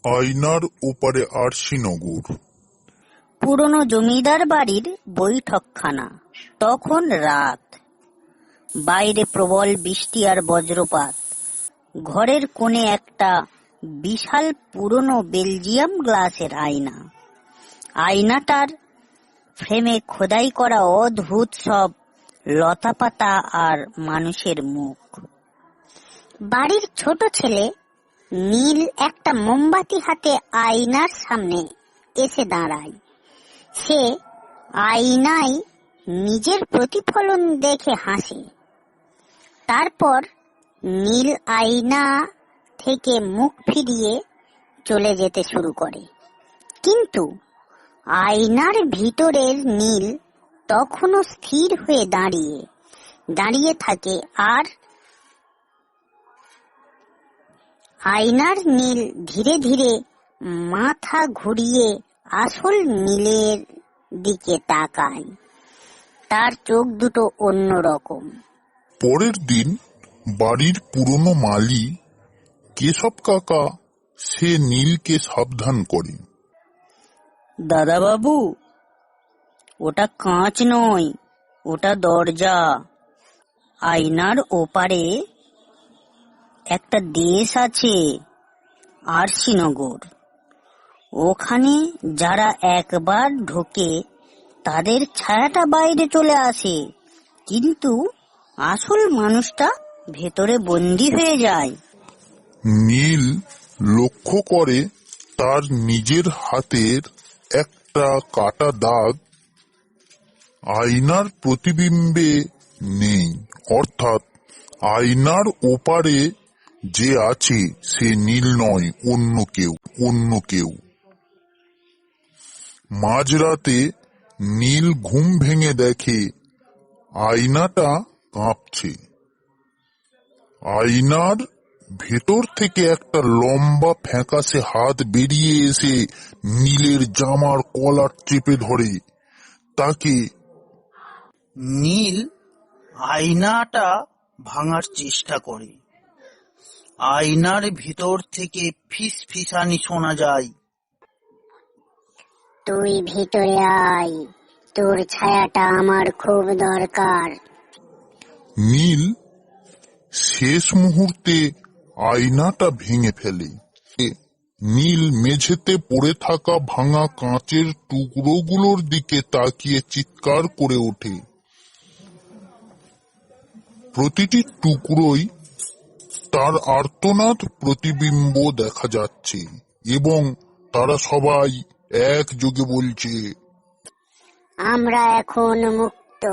আয়নার ওপারে আরশিনগর। পুরনো জমিদার বাড়ির বৈঠকখানা। তখন রাত, বাইরে প্রবল বৃষ্টি আর বজ্রপাত। ঘরের কোণে একটা বিশাল পুরনো বেলজিয়াম গ্লাসের আয়না। আয়নাটার ফ্রেমে খোদাই করা অদ্ভুত সব লতাপাতা আর মানুষের মুখ। বাড়ির ছোট ছেলে নীল একটা মোমবাতি হাতে আয়নার সামনে এসে দাঁড়ায়। সে আয়নায় নিজের প্রতিফলন দেখে হাসে। তারপর নীল আয়না থেকে মুখ ফিরিয়ে চলে যেতে শুরু করে, কিন্তু আয়নার ভিতরের নীল তখনও স্থির হয়ে দাঁড়িয়ে থাকে, আর আয়নার নীল ধীরে ধীরে মাথা ঘুরিয়ে আসল নীলের দিকে তাকায়। তার চোখ দুটো অন্যরকম। পরের দিন বাড়ির পুরনো মালি কেশব কাকা সে নীলকে সাবধান করে। দাদা বাবু, ওটা কাঁচ নয়, ওটা দরজা। আয়নার ওপারে একটা দেশ আছে, আরশিনগর। ওখানে যারা একবার ঢোকে তাদের ছায়াটা বাইরে চলে আসে, কিন্তু আসল মানুষটা ভেতরে বন্দী হয়ে যায়। নীল লক্ষ্য করে তার নিজের হাতের একটা কাটা দাগ আয়নার প্রতিবিম্বে নেই, অর্থাৎ আয়নার ওপারে যে আছে সে নীল নয়, অন্য কেউ। মাঝরাতে নীল ঘুম ভেঙে দেখে আয়নাটা কাঁপছে। আয়নার ভেতর থেকে একটা লম্বা ফ্যাকাশে হাত বেরিয়ে এসে নীলের জামার কলার চেপে ধরে তাকে। নীল আয়নাটা ভাঙার চেষ্টা করে। আয়নার ভিতর থেকে ফিসফিসানি শোনা যায়। তুই ভিতরে আয়, তোর ছায়াটা আমার খুব দরকার। নীল শেষ মুহূর্তে আয়নাটা ভেঙে ফেলে। নীল মেঝেতে পড়ে থাকা ভাঙা কাঁচের টুকরোগুলোর দিকে তাকিয়ে চিৎকার করে ওঠে। প্রতিটি টুকরোই তার আর্তনাদ প্রতিবিম্ব দেখা যাচ্ছে, এবং তারা সবাই একযোগে বলছে, আমরা এখন মুক্ত।